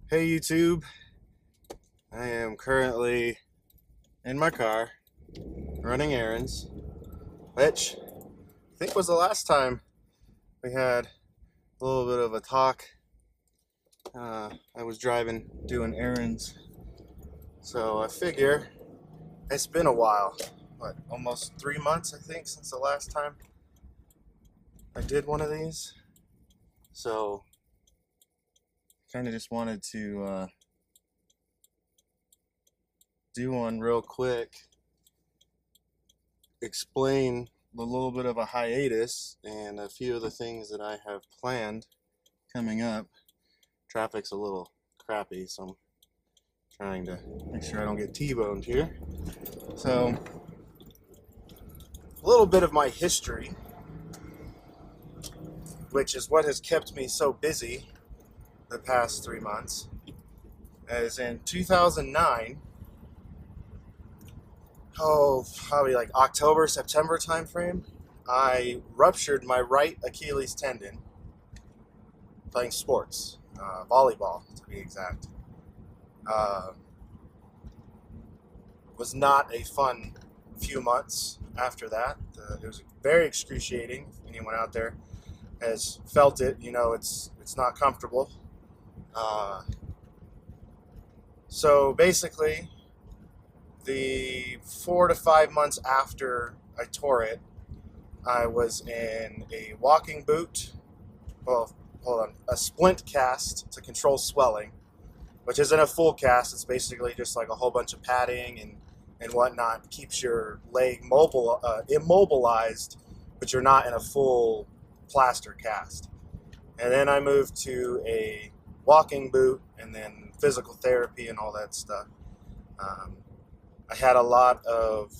Hey YouTube, I am currently in my car running errands, which I think was the last time we had a little bit of a talk. I was driving, doing errands, so I figure it's been a while. What, almost 3 months, I think, since the last time I did one of these. So, kind of just wanted to do one real quick, explain a little bit of a hiatus and a few of the things that I have planned coming up. Traffic's a little crappy, so I'm trying to make sure I don't get T-boned here. So, a little bit of my history, which is what has kept me so busy the past 3 months, as in 2009, probably like October, September timeframe, I ruptured my right Achilles tendon playing sports, volleyball to be exact. Was not a fun few months after that. It was very excruciating. If anyone out there has felt it, you know it's not comfortable. So basically, the 4 to 5 months after I tore it, I was in a walking boot. Well, hold on, a splint cast to control swelling, which isn't a full cast. It's basically just like a whole bunch of padding and whatnot. Keeps your leg immobilized, but you're not in a full plaster cast. And then I moved to a walking boot and then physical therapy and all that stuff. I had a lot of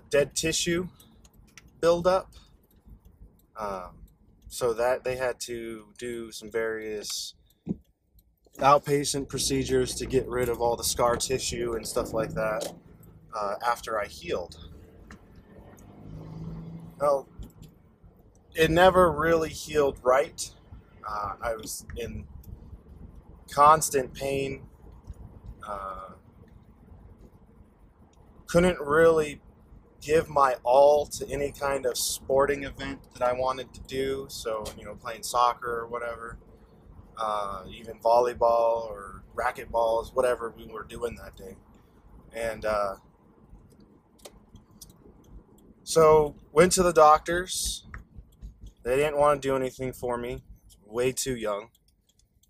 dead tissue buildup. So that they had to do some various outpatient procedures to get rid of all the scar tissue and stuff like that after I healed. Well, it never really healed right. I was in constant pain. Couldn't really give my all to any kind of sporting event that I wanted to do. So, playing soccer or whatever, even volleyball or racquetballs, whatever we were doing that day. And so went to the doctors. They didn't want to do anything for me. Way too young.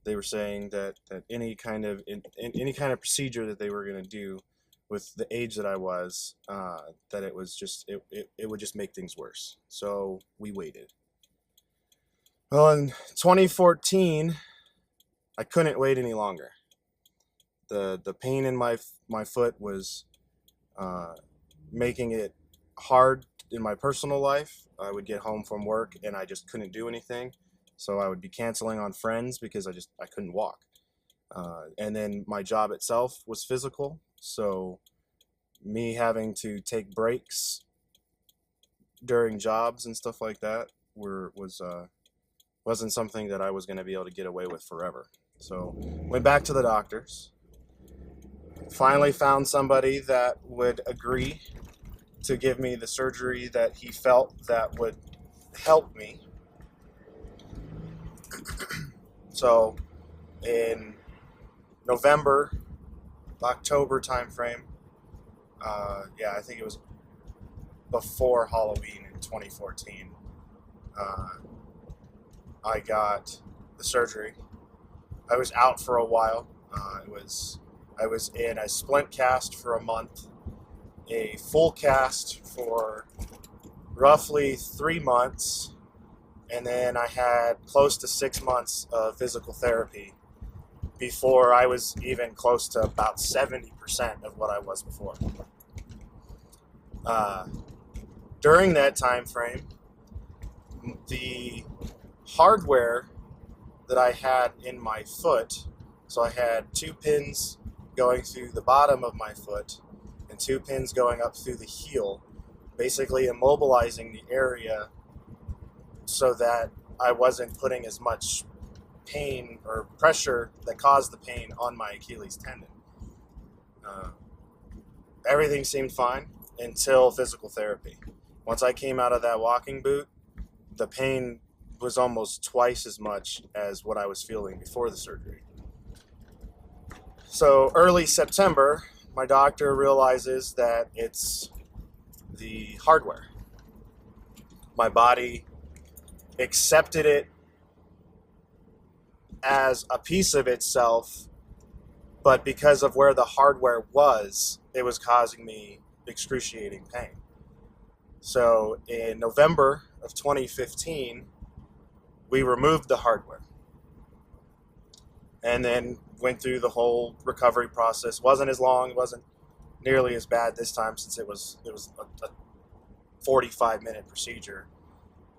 They were saying that any kind of procedure that they were going to do with the age that I was, that it was just it would just make things worse. So we waited. Well, in 2014, I couldn't wait any longer. The pain in my foot was making it hard in my personal life. I would get home from work and I just couldn't do anything. So I would be canceling on friends because I couldn't walk. And then my job itself was physical. So me having to take breaks during jobs and stuff like that wasn't something that I was going to be able to get away with forever. So went back to the doctors. Finally found somebody that would agree to give me the surgery that he felt that would help me. So in October timeframe, I think it was before Halloween in 2014, I got the surgery. I was out for a while. I was in a splint cast for a month, a full cast for roughly 3 months, and then I had close to 6 months of physical therapy before I was even close to about 70% of what I was before. During that time frame, the hardware that I had in my foot, so I had 2 pins going through the bottom of my foot and 2 pins going up through the heel, basically immobilizing the area so that I wasn't putting as much pain or pressure that caused the pain on my Achilles tendon. Everything seemed fine until physical therapy. Once I came out of that walking boot, the pain was almost twice as much as what I was feeling before the surgery. So early September, my doctor realizes that it's the hardware. My body accepted it as a piece of itself, but because of where the hardware was, it was causing me excruciating pain. So in November of 2015, we removed the hardware and then went through the whole recovery process. Wasn't as long, it wasn't nearly as bad this time, since it was a 45-minute procedure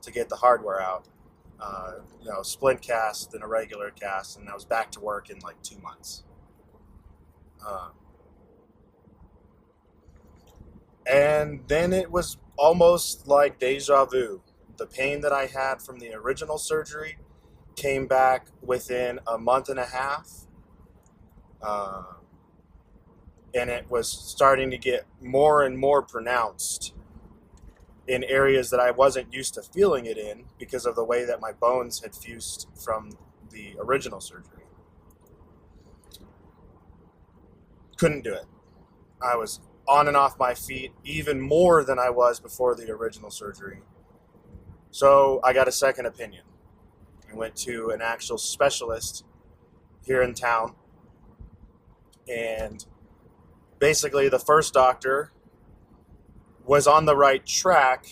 to get the hardware out. Splint cast, then a regular cast, and I was back to work in like 2 months. And then it was almost like deja vu. The pain that I had from the original surgery came back within a month and a half. And it was starting to get more and more pronounced in areas that I wasn't used to feeling it in because of the way that my bones had fused from the original surgery. Couldn't do it. I was on and off my feet even more than I was before the original surgery. So I got a second opinion. I went to an actual specialist here in town, and basically the first doctor was on the right track,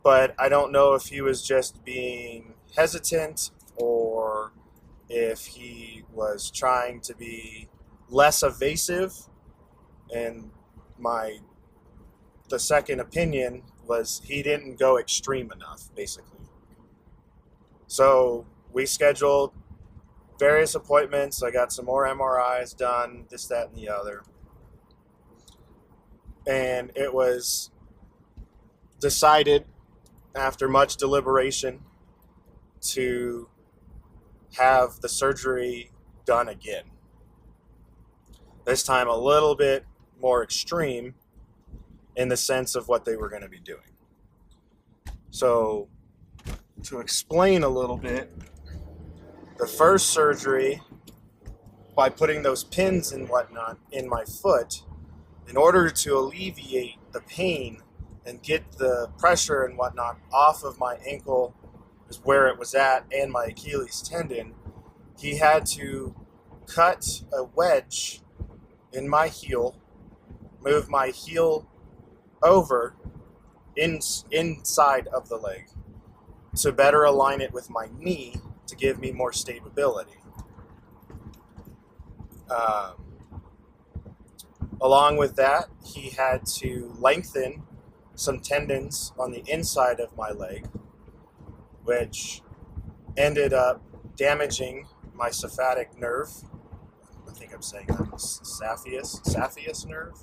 but I don't know if he was just being hesitant or if he was trying to be less evasive. And the second opinion was he didn't go extreme enough, basically. So we scheduled various appointments. I got some more MRIs done, this, that, and the other. And it was decided after much deliberation to have the surgery done again. This time a little bit more extreme in the sense of what they were going to be doing. So to explain a little bit, the first surgery, by putting those pins and whatnot in my foot, in order to alleviate the pain and get the pressure and whatnot off of my ankle, is where it was at, and my Achilles tendon, he had to cut a wedge in my heel, move my heel over inside of the leg to better align it with my knee to give me more stability. Along with that, he had to lengthen some tendons on the inside of my leg, which ended up damaging my saphatic nerve. I think I'm saying that saphenous nerve.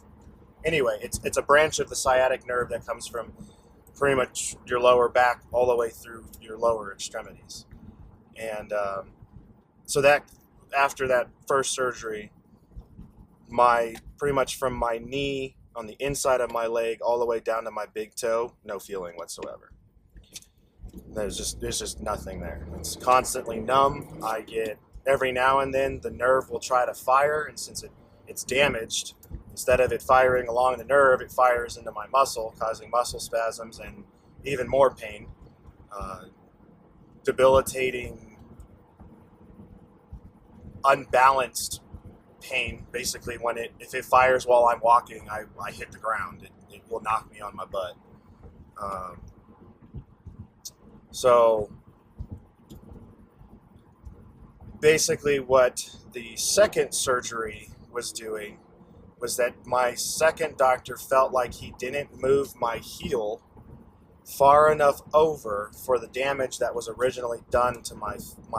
Anyway, it's a branch of the sciatic nerve that comes from pretty much your lower back all the way through your lower extremities. And so that after that first surgery, pretty much from my knee on the inside of my leg all the way down to my big toe, no feeling whatsoever. There's just nothing there. It's constantly numb. I get every now and then the nerve will try to fire, and since it's damaged, instead of it firing along the nerve, it fires into my muscle, causing muscle spasms and even more pain. Debilitating, unbalanced pain. Basically, if it fires while I'm walking, I hit the ground. It will knock me on my butt. So basically what the second surgery was doing was that my second doctor felt like he didn't move my heel far enough over for the damage that was originally done to my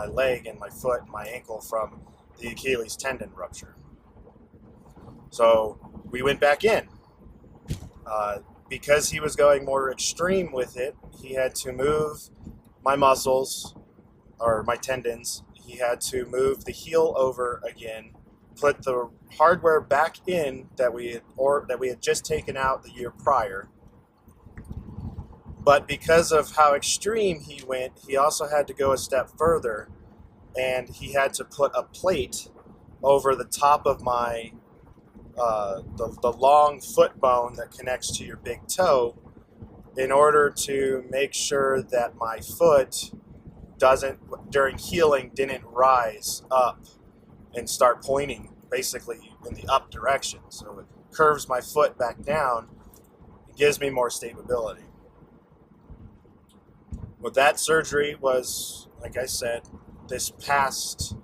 leg and my foot and my ankle from the Achilles tendon rupture. So we went back in. Because he was going more extreme with it, he had to move my muscles or my tendons. He had to move the heel over again, put the hardware back in that we had just taken out the year prior. But because of how extreme he went, he also had to go a step further, and he had to put a plate over the top of my the long foot bone that connects to your big toe, in order to make sure that my foot during healing, didn't rise up and start pointing basically in the up direction. So it curves my foot back down. It gives me more stability. Well, that surgery was, like I said, this past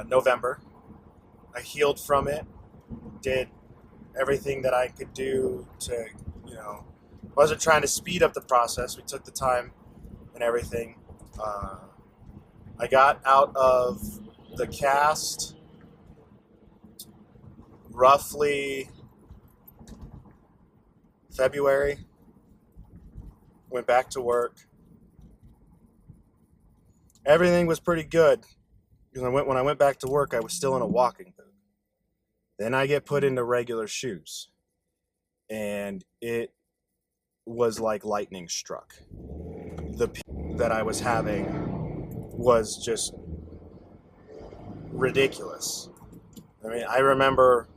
November. I healed from it, did everything that I could do to, wasn't trying to speed up the process. We took the time and everything. I got out of the cast roughly February, went back to work. Everything was pretty good, because when I went back to work, I was still in a walking boot. Then I get put into regular shoes, and it was like lightning struck. The pain that I was having was just ridiculous. I mean, I remember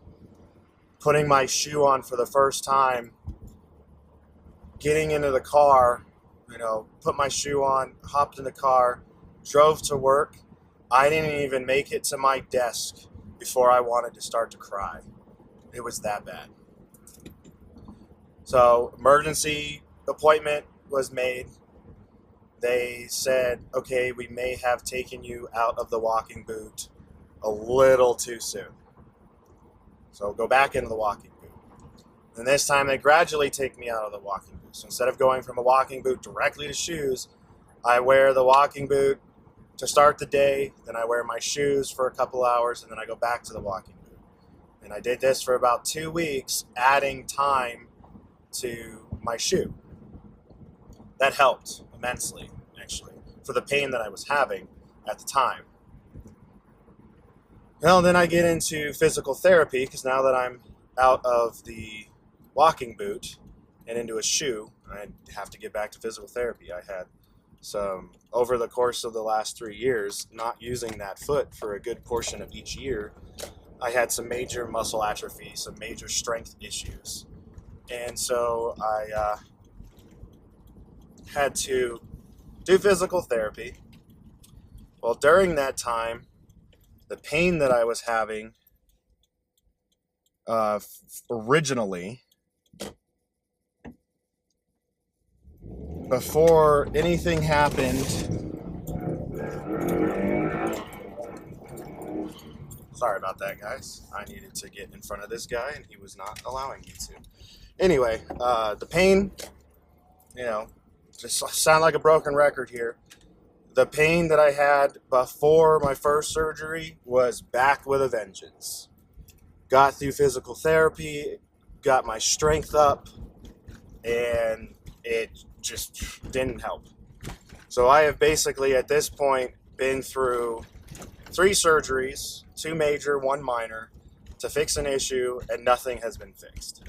putting my shoe on for the first time, getting into the car, put my shoe on, hopped in the car, drove to work. I didn't even make it to my desk before I wanted to start to cry. It was that bad. So, emergency appointment was made. They said, okay, we may have taken you out of the walking boot a little too soon. So go back into the walking boot. And this time they gradually take me out of the walking boot. So instead of going from a walking boot directly to shoes, I wear the walking boot to start the day, then I wear my shoes for a couple hours, and then I go back to the walking boot. And I did this for about 2 weeks, adding time to my shoe. That helped immensely, actually, for the pain that I was having at the time. Well, then I get into physical therapy, because now that I'm out of the walking boot and into a shoe, I have to get back to physical therapy. I had some, over the course of the last 3 years, not using that foot for a good portion of each year, I had some major muscle atrophy, some major strength issues. And so I had to do physical therapy. Well, during that time, the pain that I was having originally, before anything happened, sorry about that, guys. I needed to get in front of this guy, and he was not allowing me to. Anyway, the pain, just sound like a broken record here. The pain that I had before my first surgery was back with a vengeance. Got through physical therapy, got my strength up, and it just didn't help. So I have basically, at this point, been through 3 surgeries, 2 major, 1 minor, to fix an issue, and nothing has been fixed.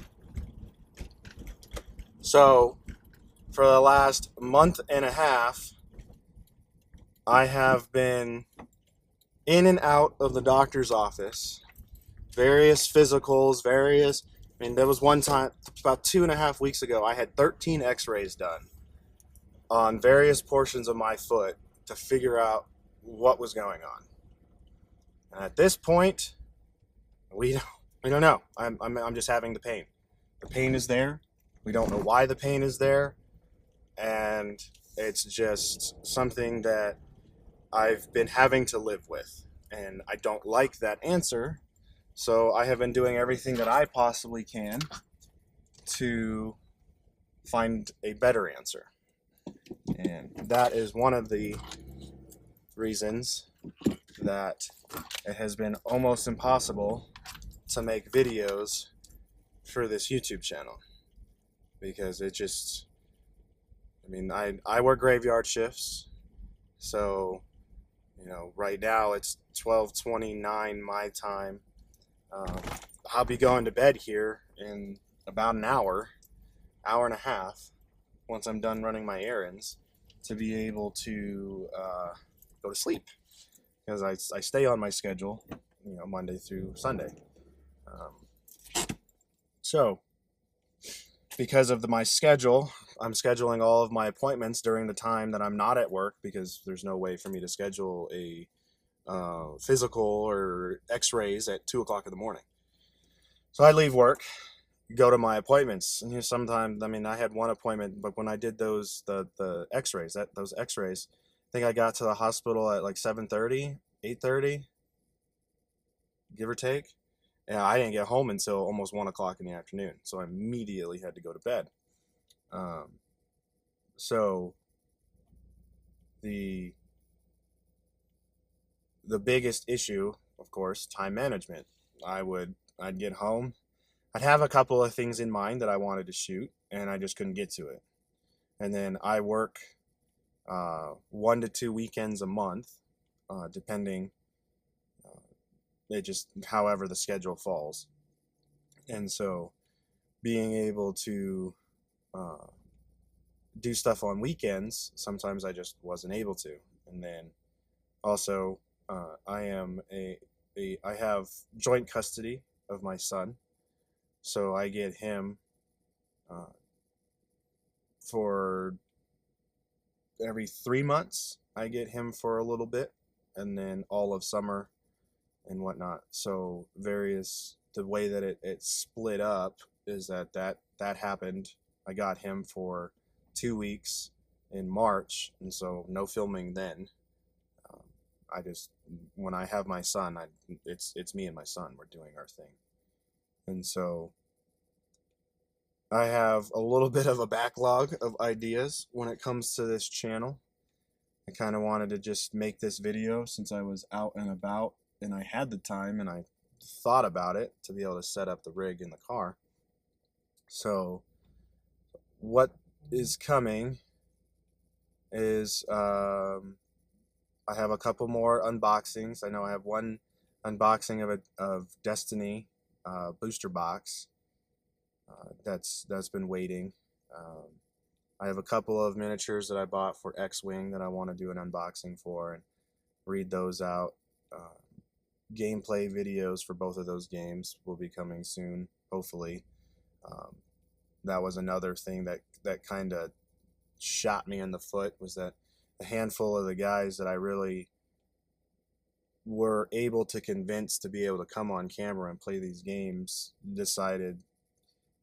So, for the last month and a half, I have been in and out of the doctor's office, various physicals, there was one time, about 2.5 weeks ago, I had 13 x-rays done on various portions of my foot to figure out what was going on. And at this point, we don't know. I'm just having the pain. The pain is there. We don't know why the pain is there. And it's just something that I've been having to live with. And I don't like that answer. So I have been doing everything that I possibly can to find a better answer. And that is one of the reasons that it has been almost impossible to make videos for this YouTube channel. Because it just, I mean, I work graveyard shifts, so right now it's 12:29 my time. Um, I'll be going to bed here in about an hour and a half, once I'm done running my errands, to be able to go to sleep, because I stay on my schedule, Monday through Sunday. Um, so because of my schedule, I'm scheduling all of my appointments during the time that I'm not at work, because there's no way for me to schedule a physical or X-rays at 2 o'clock in the morning. So I leave work, go to my appointments, and sometimes, I mean, I had one appointment, but when I did the X-rays, those X-rays, I think I got to the hospital at like 7:30, 8:30, give or take. And I didn't get home until almost 1 o'clock in the afternoon, so I immediately had to go to bed. Um, so the the biggest issue, of course, time management. I'd get home, I'd have a couple of things in mind that I wanted to shoot, and I just couldn't get to it. And then I work 1 to 2 weekends a month, depending, it just however the schedule falls. And so being able to uh, do stuff on weekends, sometimes I just wasn't able to. And then also, I have joint custody of my son, so I get him uh, for every 3 months. I get him for a little bit, and then all of summer and whatnot. So the way that it split up is that happened. I got him for 2 weeks in March, and so no filming then. Um, I just, when I have my son, it's me and my son. We're doing our thing, and so I have a little bit of a backlog of ideas when it comes to this channel. I kind of wanted to just make this video since I was out and about and I had the time and I thought about it, to be able to set up the rig in the car. So what is coming is I have a couple more unboxings. I know I have one unboxing of Destiny booster box that's been waiting. I have a couple of miniatures that I bought for X-Wing that I want to do an unboxing for and read those out. Gameplay videos for both of those games will be coming soon, hopefully. That was another thing that kind of shot me in the foot, was that a handful of the guys that I really were able to convince to be able to come on camera and play these games decided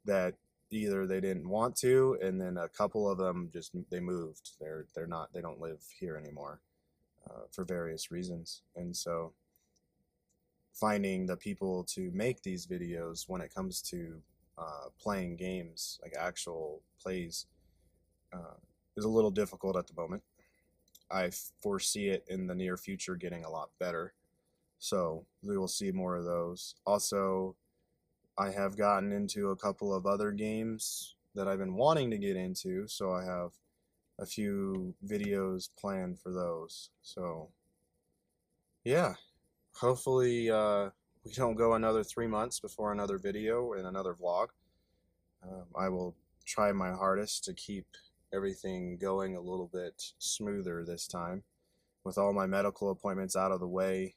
that either they didn't want to, and then a couple of them they moved. They don't live here anymore for various reasons. And so finding the people to make these videos when it comes to playing games, like actual plays, is a little difficult at the moment. I foresee it in the near future getting a lot better, so we will see more of those. Also, I have gotten into a couple of other games that I've been wanting to get into, so I have a few videos planned for those. So yeah, hopefully we don't go another 3 months before another video and another vlog. I will try my hardest to keep everything going a little bit smoother this time, with all my medical appointments out of the way.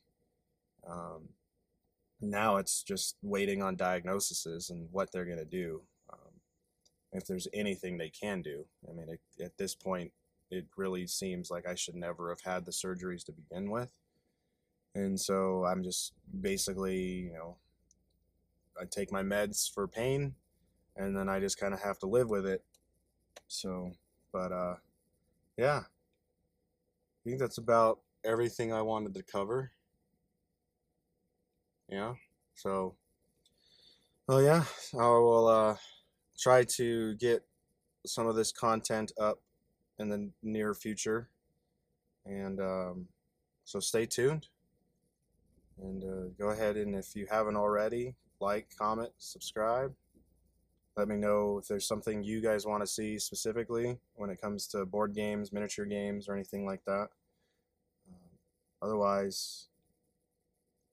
Now it's just waiting on diagnoses and what they're going to do, if there's anything they can do. I mean, at this point, it really seems like I should never have had the surgeries to begin with. And so I'm just basically, I take my meds for pain, and then I just kind of have to live with it. So, but yeah, I think that's about everything I wanted to cover. Yeah, so, well, yeah, I will try to get some of this content up in the near future, and so stay tuned, and go ahead, and if you haven't already, like, comment, subscribe, Let me know if there's something you guys want to see specifically when it comes to board games, miniature games, or anything like that. Otherwise,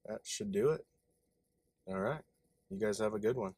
that should do it. All right. You guys have a good one.